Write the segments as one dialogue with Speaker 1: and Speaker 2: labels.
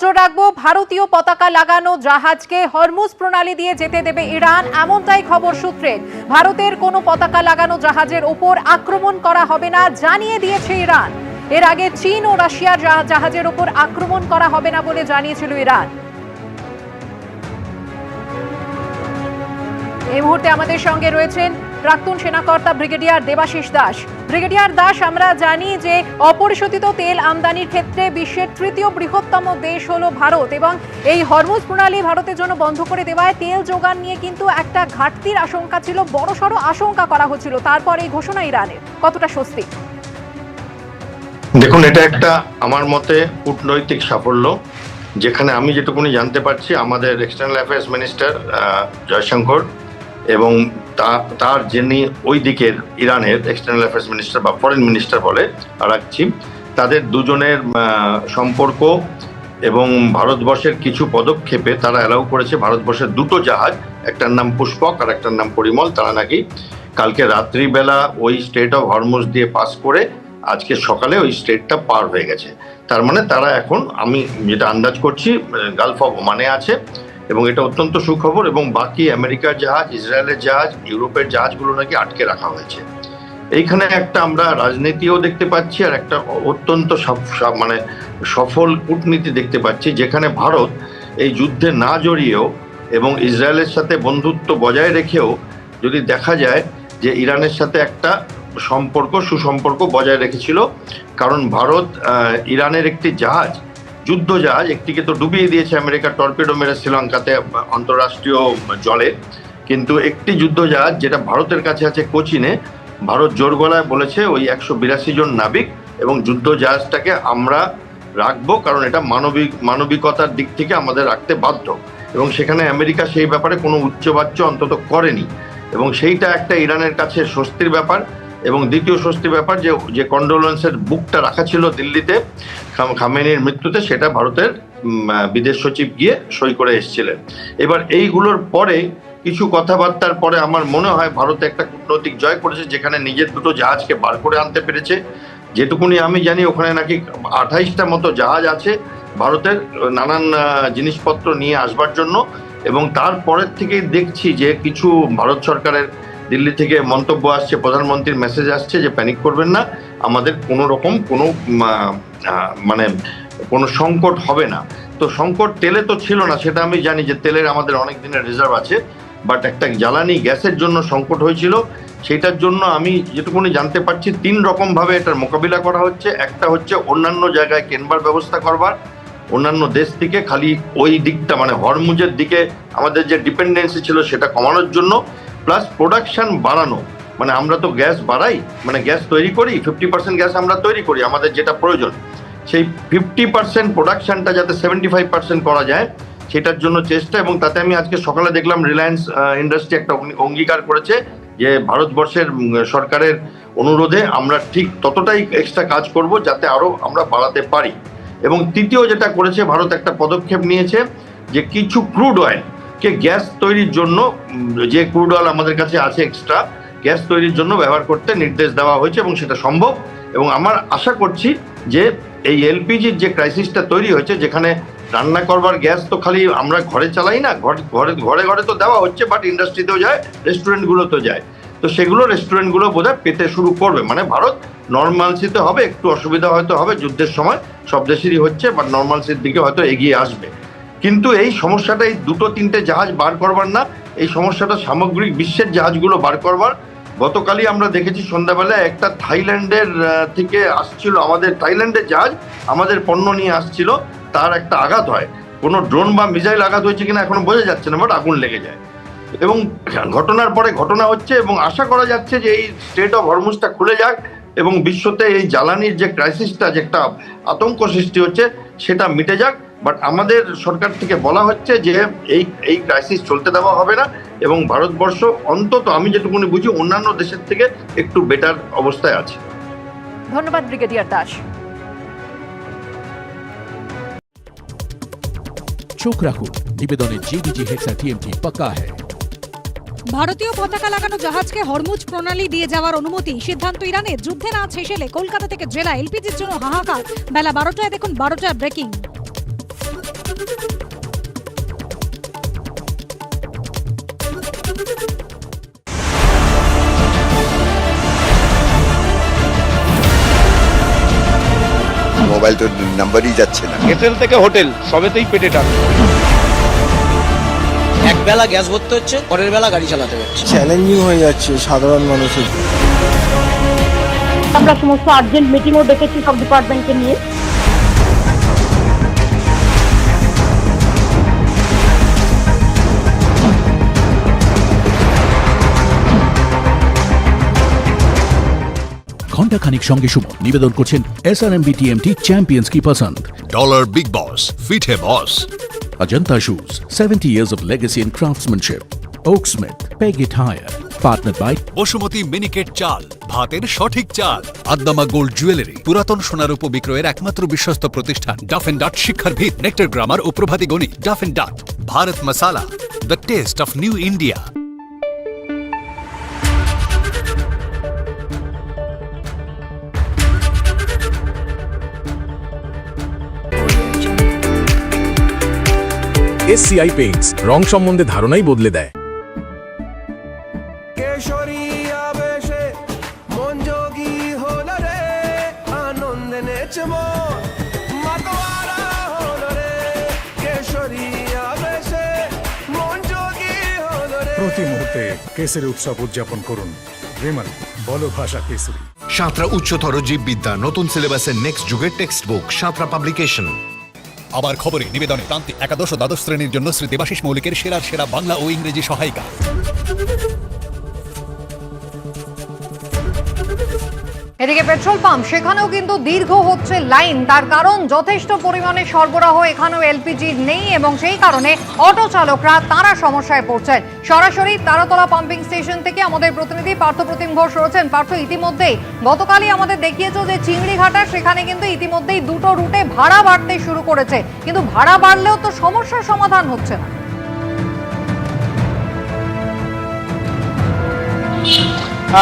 Speaker 1: নজর রাখবো ভারতীয় পতাকা লাগানো জাহাজকে হরমুজ প্রণালী দিয়ে যেতে দেবে ইরান, এমনটাই খবর সূত্রে। ভারতের কোনো পতাকা লাগানো জাহাজের ওপর আক্রমণ করা হবে না জানিয়ে দিয়েছে ইরান। এর আগে চীন ও রাশিয়ার জাহাজের ওপর আক্রমণ করা হবে না বলে জানিয়েছিল ইরান। এই মুহূর্তে আমাদের সঙ্গে রয়েছেন প্রাক্তন সেনাকর্তা ব্রিগেডিয়ার দেবাশিস দাস। ব্রিগেডিয়ার দাস, আমরা জানি যে অপরিশোধিত তেল আমদানির ক্ষেত্রে বিশ্বের তৃতীয় বৃহত্তম দেশ হলো ভারত, এবং এই হরমুজ প্রণালী ভারতের জন্য বন্ধ করে দেওয়ায় তেল যোগান নিয়ে কিন্তু একটা ঘাটতির আশঙ্কা ছিল, বড়সড় আশঙ্কা করা হচ্ছিল। তারপর এই ঘোষণা ইরানের, কতটা স্বস্তি?
Speaker 2: দেখুন, এটা একটা আমার মতে কূটনৈতিক সাফল্য, যেখানে আমি যেটুকুনি জানতে পারছি আমাদের এক্সটার্নাল অ্যাফেয়ার্স মিনিস্টার জয়শঙ্কর এবং তার যিনি ওই দিকের ইরানের এক্সটার্নাল অ্যাফেয়ার্স মিনিস্টার বা ফরেন মিনিস্টার বলে রাখছি, তাদের দুজনের সম্পর্ক এবং ভারতবর্ষের কিছু পদক্ষেপে তারা অ্যালাউ করেছে ভারতবর্ষের দুটো জাহাজ, একটার নাম পুষ্পক আর একটার নাম পরিমল, তারা নাকি কালকে রাত্রিবেলা ওই স্ট্রেট অফ হরমুজ দিয়ে পাস করে আজকে সকালে ওই স্ট্রেটটা পার হয়ে গেছে। তার মানে তারা এখন, আমি যেটা আন্দাজ করছি, গালফ অফ ওমানে আছে, এবং এটা অত্যন্ত সুখবর। এবং বাকি আমেরিকার জাহাজ, ইসরায়েলের জাহাজ, ইউরোপের জাহাজগুলো নাকি আটকে রাখা হয়েছে। এইখানে একটা আমরা রাজনীতিও দেখতে পাচ্ছি আর একটা অত্যন্ত মানে সফল কূটনীতি দেখতে পাচ্ছি, যেখানে ভারত এই যুদ্ধে না জড়িয়েও এবং ইসরায়েলের সাথে বন্ধুত্ব বজায় রেখেও যদি দেখা যায় যে ইরানের সাথে একটা সুসম্পর্ক বজায় রেখেছিল। কারণ ভারত ইরানের একটি জাহাজ, যুদ্ধ জাহাজ, একটিকে তো ডুবিয়ে দিয়েছে আমেরিকা, টর্পেডো মেরে শ্রীলঙ্কাতে আন্তঃরাষ্ট্রীয় জলে, কিন্তু একটি যুদ্ধ জাহাজ যেটা ভারতের কাছে আছে কোচিনে, ভারত জোর গলায় বলেছে ওই 182 জন নাবিক এবং যুদ্ধ জাহাজটাকে আমরা রাখবো, কারণ এটা মানবিকতার দিক থেকে আমাদের রাখতে বাধ্য। এবং সেখানে আমেরিকা সেই ব্যাপারে কোনো উচ্চবাচ্য অন্তত করেনি, এবং সেইটা একটা ইরানের কাছে স্বস্তির ব্যাপার। এবং দ্বিতীয় স্বস্তির ব্যাপার যে কন্ডোলেন্সের বুকটা রাখা ছিল দিল্লিতে খামেনির মৃত্যুতে, সেটা ভারতের বিদেশ সচিব গিয়ে সই করে এসেছিলেন। এবার এইগুলোর পরে কিছু কথাবার্তার পরে আমার মনে হয় ভারত একটা কূটনৈতিক জয় করেছে, যেখানে নিজের দুটো জাহাজকে বার করে আনতে পেরেছে। যেটুকুনি আমি জানি ওখানে নাকি 28টা মতো জাহাজ আছে ভারতের নানান জিনিসপত্র নিয়ে আসবার জন্য। এবং তারপরের থেকেই দেখছি যে কিছু ভারত সরকারের দিল্লি থেকে মন্তব্য আসছে, প্রধানমন্ত্রীর মেসেজ আসছে যে প্যানিক করবেন না, আমাদের কোনো রকম কোনো সংকট হবে না। তো সংকট তেলে তো ছিল না, সেটা আমি জানি যে তেলের আমাদের অনেক দিনের রিজার্ভ আছে, বাট একটা জ্বালানি গ্যাসের জন্য সংকট হয়েছিল। সেটার জন্য আমি যেটুকুনি জানতে পারছি 3 রকমভাবে এটার মোকাবিলা করা হচ্ছে। একটা হচ্ছে অন্যান্য জায়গায় কেনবার ব্যবস্থা করবার, অন্যান্য দেশ থেকে খালি ওই দিকটা মানে হরমুজের দিকে আমাদের যে ডিপেন্ডেন্সি ছিল সেটা কমানোর জন্য, প্লাস প্রোডাকশন বাড়ানো। মানে আমরা তো গ্যাস বাড়াই, মানে গ্যাস তৈরি করি, 50% গ্যাস আমরা তৈরি করি আমাদের যেটা প্রয়োজন, সেই 50% প্রোডাকশনটা যাতে 75% করা যায় সেটার জন্য চেষ্টা। এবং তাতে আমি আজকে সকালে দেখলাম রিলায়েন্স ইন্ডাস্ট্রি একটা অঙ্গীকার করেছে যে ভারতবর্ষের সরকারের অনুরোধে আমরা ঠিক ততটাই এক্সট্রা কাজ করব যাতে আরও আমরা বাড়াতে পারি। এবং তৃতীয় যেটা করেছে, ভারত একটা পদক্ষেপ নিয়েছে যে কিছু ক্রুড অয়েলকে গ্যাস তৈরির জন্য, যে ক্রুড অয়েল আমাদের কাছে আছে এক্সট্রা, গ্যাস তৈরির জন্য ব্যবহার করতে নির্দেশ দেওয়া হয়েছে, এবং সেটা সম্ভব। এবং আমার আশা করছি যে এই এলপিজির যে ক্রাইসিসটা তৈরি হয়েছে, যেখানে রান্না করবার গ্যাস তো খালি আমরা ঘরে চালাই না, ঘরে ঘরে তো দেওয়া হচ্ছে, বাট ইন্ডাস্ট্রিতেও যায়, রেস্টুরেন্টগুলোতেও যায়, তো সেগুলো রেস্টুরেন্টগুলো বোধহয় পেতে শুরু করবে। মানে ভারত নর্মালসিতে হবে, একটু অসুবিধা হয়তো হবে, যুদ্ধের সময় সব দেশেরই হচ্ছে, বাট নর্মালসির দিকে হয়তো এগিয়ে আসবে। কিন্তু এই সমস্যাটা এই 2-3টে জাহাজ বার করবার না, এই সমস্যাটা সামগ্রিক বিশ্বের জাহাজগুলো বার করবার। গতকালই আমরা দেখেছি সন্ধ্যাবেলায় একটা থাইল্যান্ডের থেকে আসছিল, আমাদের থাইল্যান্ডের জাহাজ আমাদের পণ্য নিয়ে আসছিল, তার একটা আঘাত হয়, কোনো ড্রোন বা মিসাইল আঘাত হয়েছে কিনা এখনো বোঝা যাচ্ছে না, বাট আগুন লেগে যায়। এবং ঘটনার পরে ঘটনা হচ্ছে, এবং আশা করা যাচ্ছে যে এই স্ট্রেট অফ হরমুজটা খুলে যাক এবং বিশ্বতে এই জ্বালানির যে ক্রাইসিসটা, যে একটা আতঙ্ক সৃষ্টি হচ্ছে, সেটা মিটে যাক। বাট আমাদের সরকার থেকে বলা হচ্ছে যে এই ক্রাইসিস চলতে দেওয়া হবে না, এবং ভারতবর্ষ অন্তত আমি যেটুকুনি বুঝি অন্যান্য দেশের থেকে একটু বেটার অবস্থায় আছে।
Speaker 1: ধন্যবাদ ব্রিগেডিয়ার দাস।
Speaker 3: চোখ রাখুন নিবেদনে, জিডিজি হেক্সা টিএমটি পাক্কা হ্যায়।
Speaker 4: ভারতীয় পতাকা লাগানো জাহাজকে হরমুজ প্রণালী দিয়ে যাওয়ার অনুমতি, সিদ্ধান্ত ইরানের। যুদ্ধে না শেষেলে কলকাতা থেকে জেলা এলপিজির জন্য হাহাকার। বেলা 12টায় দেখুন 12টার ব্রেকিং।
Speaker 5: মোবাইল তো নাম্বারই যাচ্ছে না।
Speaker 6: হোটেল থেকে হোটেল সবেতেই পেটে টান।
Speaker 7: এক বেলা গ্যাস ভরতে হচ্ছে, পরের বেলা গাড়ি চালাতে হচ্ছে।
Speaker 8: চ্যালেঞ্জিং হয়ে যাচ্ছে সাধারণ মানুষের।
Speaker 9: আমরা সমস্ত আর্জেন্ট মিটিংও ডেকেছি সব ডিপার্টমেন্টকে নিয়ে।
Speaker 3: ঘণ্টাখানিক সঙ্গে সুমন নিবেদন করছেন SRMB TMT চ্যাম্পিয়ন্স কি পছন্দ।
Speaker 10: Dollar Big Boss, Fit Hai Boss.
Speaker 3: Ajanta Shoes, 70 years of legacy in craftsmanship. Oaksmith, Peg It Higher. Partnered by
Speaker 10: বসুমতী মিনিকেট চাল, ভাতের সঠিক চাল। আদ্দামা গোল্ড জুয়েলারি, পুরাতন সোনার উপ বিক্রয়ের একমাত্র বিশ্বস্ত প্রতিষ্ঠান। ডাফ এন্ড ডাট শিক্ষার ভিত, নেক্টার গ্রামার ও Prabhati Gani. Duff and Dutt, Bharat Masala, the taste of new India.
Speaker 11: SCI Paints রং সম্বন্ধে ধারণাই বদলে দেয়।
Speaker 12: প্রতি মুহূর্তে কেসরি উৎসব উদযাপন করুন। বিমল বলো ভাষা কেসরি।
Speaker 10: সাঁতরা উচ্চতর জীববিদ্যা, নতুন সিলেবাসের নেক্সট যুগের টেক্সট বুক, সাঁতরা পাবলিকেশন। আবার খবরে নিবেদনে প্রান্তিক একাদশ ও দ্বাদশ শ্রেণীর জন্য শ্রী দেবাশিস মৌলিকের সেরা বাংলা ও ইংরেজি সহায়িকা।
Speaker 1: এদিকে পেট্রোল পাম্প সেখানেও কিন্তু দীর্ঘ হচ্ছে লাইন। তার কারণ যথেষ্ট পরিমাণে সরবরাহ এখানেও এলপিজি নেই এবং সেই কারণে অটো চালকরা তারা সমস্যায় পড়ছেন। সরাসরি তারাতলা পাম্পিং স্টেশন থেকে আমাদের প্রতিনিধি পার্থপ্রতিম ঘোষ রয়েছেন। পার্থ, ইতিমধ্যেই গতকালই আমাদের দেখিয়েছো যে চিংড়িঘাটা সেখানে কিন্তু ইতিমধ্যেই দুটো রুটে ভাড়া বাড়তে শুরু করেছে, কিন্তু ভাড়া বাড়লেও তো সমস্যার সমাধান হচ্ছে না।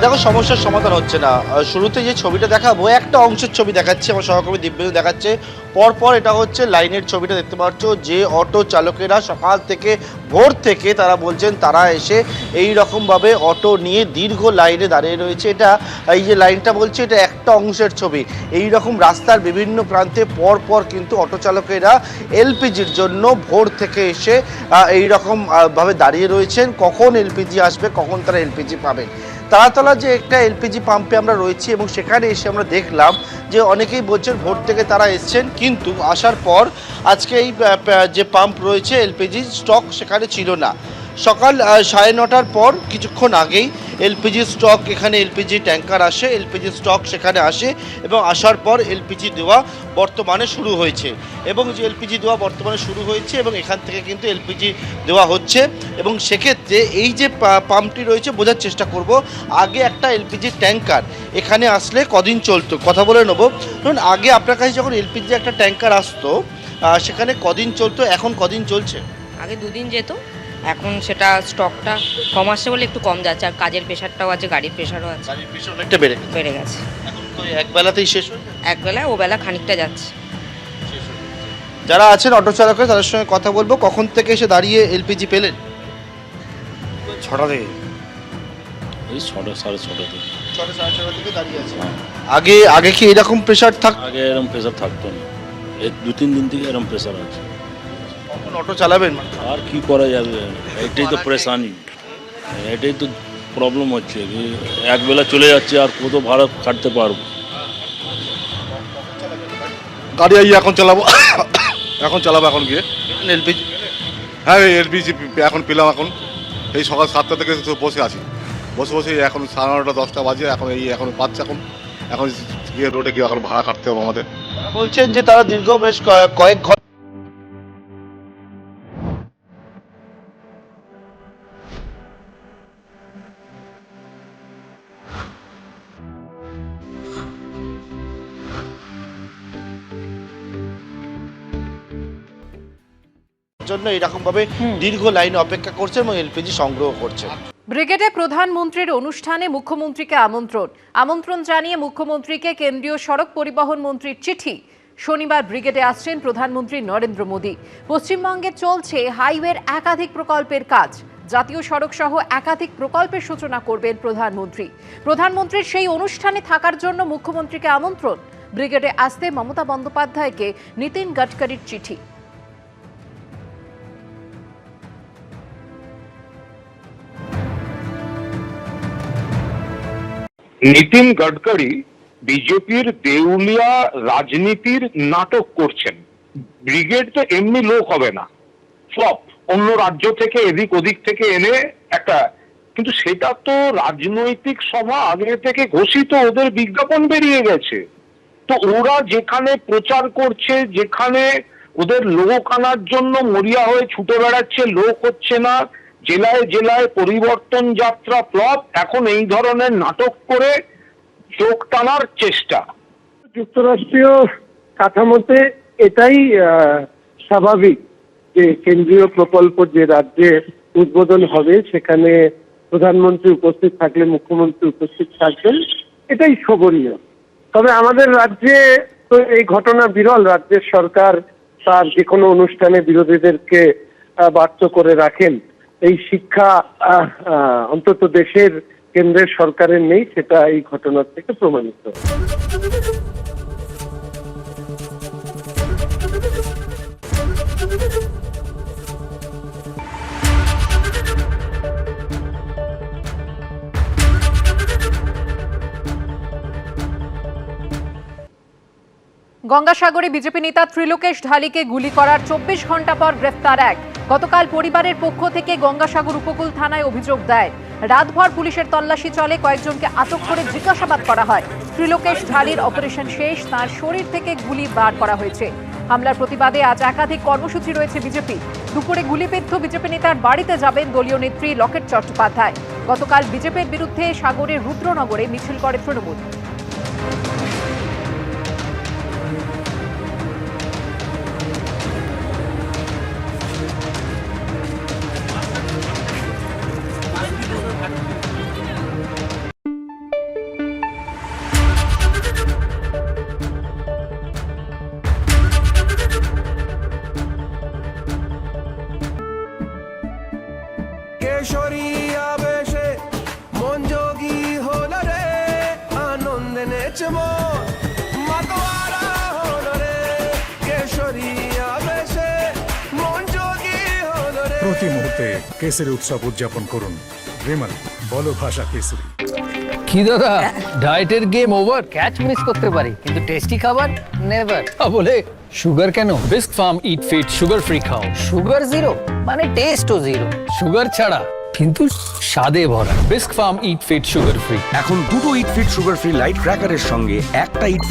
Speaker 6: দেখো, সমস্যার সমাধান হচ্ছে না। শুরুতে যে ছবিটা দেখাবো, একটা অংশের ছবি দেখাচ্ছে আমার সহকর্মী দিব্যেন্দু দেখাচ্ছে। পরপর এটা হচ্ছে লাইনের ছবিটা দেখতে পাচ্ছ, যে অটো চালকেরা সকাল থেকে ভোর থেকে তারা বলছেন তারা এসে এই রকমভাবে অটো নিয়ে দীর্ঘ লাইনে দাঁড়িয়ে রয়েছে। এটা এই যে লাইনটা বলছে এটা একটা অংশের ছবি। এই রকম রাস্তার বিভিন্ন প্রান্তে পরপর কিন্তু অটো চালকেরা এলপিজির জন্য ভোর থেকে এসে এই রকম ভাবে দাঁড়িয়ে রয়েছেন, কখন এলপিজি আসবে, কখন তারা এলপিজি পাবেন। তারাতলা যে একটা এলপিজি পাম্পে আমরা রয়েছি এবং সেখানে এসে আমরা দেখলাম যে অনেকেই বলছেন ভোর থেকে তারা এসছেন, কিন্তু আসার পর আজকে এই যে পাম্প রয়েছে এলপিজি স্টক সেখানে ছিল না। সকাল 9:30টার পর কিছুক্ষণ আগেই এলপিজি স্টক, এখানে এলপিজি ট্যাঙ্কার আসে, এলপিজি স্টক সেখানে আসে এবং আসার পর এলপিজি দেওয়া বর্তমানে শুরু হয়েছে। এবং যে এলপিজি দেওয়া বর্তমানে শুরু হয়েছে এবং এখান থেকে কিন্তু এলপিজি দেওয়া হচ্ছে। এবং সেক্ষেত্রে এই যে পাম্পটি রয়েছে বোঝার চেষ্টা করব, আগে একটা এলপিজি ট্যাঙ্কার এখানে আসলে কদিন চলতো, কথা বলে নেবো। ধরুন আগে আপনার কাছে যখন এলপিজি একটা ট্যাঙ্কার আসতো সেখানে কদিন চলতো, এখন কদিন চলছে?
Speaker 9: আগে 2 দিন যেত, এখন সেটা স্টকটা কম আসছে বলে একটু কম যাচ্ছে। আর কাজের প্রেশারটাও আছে, গাড়ির প্রেশারও আছে,
Speaker 6: গাড়ির প্রেশার অনেকটা বেড়ে গেছে। এখন তো এক বেলাতেই শেষ হয়ে যায়,
Speaker 9: এক বেলা ও বেলা খানিকটা যাচ্ছে।
Speaker 6: যারা আছেন অটো চালকের তাদের সঙ্গে কথা বলবো। কখন থেকে এসে দাঁড়িয়ে এলপিজি পেলেন?
Speaker 8: 6টা থেকে।
Speaker 7: এই 6টা, 6:30 থেকে।
Speaker 6: 6টা, 6:30 থেকে দাঁড়িয়ে আছে। আগে কি এরকম প্রেশার থাকতো?
Speaker 7: আগে এরকম প্রেসার থাকতো না, এই 2-3 দিন থেকে এরকম প্রেসার আছে।
Speaker 6: কখন অটো চালাবেন?
Speaker 7: আর কি করা যাবে, এটাই তো পরেশানি, এটাই তো প্রবলেম হচ্ছে। এক বেলা চলে যাচ্ছে, আর কত ভাড়া কাটতে পারবো?
Speaker 8: গাড়ি এখন চালাবো এখন গিয়ে
Speaker 6: এলপিজি।
Speaker 8: হ্যাঁ, এলপিজি এখন পেলাম। এখন এই সকাল 7টা থেকে বসে আছি, বসে এখন 9:30 10টা বাজে। এখন পাচ্ছে, এখন গিয়ে রোডে গিয়ে এখন ভাড়া কাটতে হবে আমাদের।
Speaker 6: বলছেন যে তারা দীর্ঘ বেশ কয়েক ঘন্টা জন্য এরকম ভাবে দীর্ঘ লাইনে অপেক্ষা করছে এবং এলপিজি সংগ্রহ করছে।
Speaker 1: ব্রিগেডে প্রধানমন্ত্রীর অনুষ্ঠানে মুখ্যমন্ত্রীকে আমন্ত্রণ জানিয়ে মুখ্যমন্ত্রীকে কেন্দ্রীয় সড়ক পরিবহন মন্ত্রীর চিঠি। শনিবার ব্রিগেডে আসছেন প্রধানমন্ত্রী নরেন্দ্র মোদী। পশ্চিমবঙ্গে চলছে হাইওয়ের একাধিক প্রকল্পের কাজ। জাতীয় সড়ক সহ একাধিক প্রকল্পের সূচনা করবেন প্রধানমন্ত্রীর সেই অনুষ্ঠানে থাকার জন্য মুখ্যমন্ত্রীকে আমন্ত্রণ। ব্রিগেডে আসতে মমতা বন্দ্যোপাধ্যায়কে নীতিন গডকরির চিঠি।
Speaker 5: নীতিন গডকরি বিজেপির দেউলিয়া রাজনীতির নাটক করছেন। ব্রিগেড তো এমনি লোক হবে না, ফ্লপ, অন্য রাজ্য থেকে এদিক ওদিক থেকে এনে একটা, কিন্তু সেটা তো রাজনৈতিক সভা আগে থেকে ঘোষিত, ওদের বিজ্ঞাপন বেরিয়ে গেছে। তো ওরা যেখানে প্রচার করছে, যেখানে ওদের লোক আনার জন্য মরিয়া হয়ে ছুটে বেড়াচ্ছে, লোক হচ্ছে না, জেলায় জেলায় পরিবর্তন যাত্রা ফ্লপ, এখন এই ধরনের নাটক করে চোখ টানার চেষ্টা।
Speaker 13: যুক্তরাষ্ট্রীয় কাঠামোতে এটাই স্বাভাবিক যে কেন্দ্রীয় প্রকল্প যে রাজ্যে উদ্বোধন হবে সেখানে প্রধানমন্ত্রী উপস্থিত থাকলে মুখ্যমন্ত্রী উপস্থিত থাকবেন, এটাই শোভনীয়। তবে আমাদের রাজ্যে তো এই ঘটনা বিরল। রাজ্যের সরকার তার যে কোনো অনুষ্ঠানে বিরোধীদেরকে বাধ্য করে রাখেন। এই শিক্ষা অন্তত দেশের কেন্দ্রের সরকারের নেই, সেটা এই ঘটনার থেকে প্রমাণিত।
Speaker 1: গঙ্গাসাগরে বিজেপি নেতা ত্রিলোকেশ ঢালিকে গুলি করার 24 ঘন্টা পর গ্রেফতার এক। গতকাল পরিবারের পক্ষ থেকে গঙ্গাসাগর উপকূল থানায় অভিযোগ দেয়। রাতভর পুলিশের তল্লাশি চলে, কয়েকজনকে আটক করে জিজ্ঞাসাবাদ করা হয়। ত্রিলোকেশ ঢালির অপারেশন শেষ, তার শরীর থেকে গুলি বার করা হয়েছে। হামলার প্রতিবাদে আজ একাধিক কর্মসূচি রয়েছে বিজেপি। দুপুরে গুলিবিদ্ধ বিজেপি নেতার বাড়িতে যাবেন দলীয় নেত্রী লকেট চট্টোপাধ্যায়। গতকাল বিজেপির বিরুদ্ধে সাগরের রুদ্রনগরে মিছিল করে তৃণমূল।
Speaker 12: প্রতি মুহূর্তে কেসরি উৎসব উদযাপন করুন। বিমল, বলো ভাষা কেসরি।
Speaker 14: কি দাদা, ডায়েটের গেম ওভার? ক্যাচ মিস করতে পারি কিন্তু টেস্টি খাবার নেভার। বলে সুগার কেন? বিস্ক ফার্ম ইট ফিট সুগার ফ্রি খাও। সুগার জিরো মানে টেস্টও জিরো, সুগার ছাড়া কিন্তু স্বাদে ভরা। বিস্ক ফার্ম ইট ফিট সুগার ফ্রি।
Speaker 11: এখন দুটো ইট ফিট সুগার ফ্রি লাইট ক্র্যাকারের সঙ্গে একটা ইট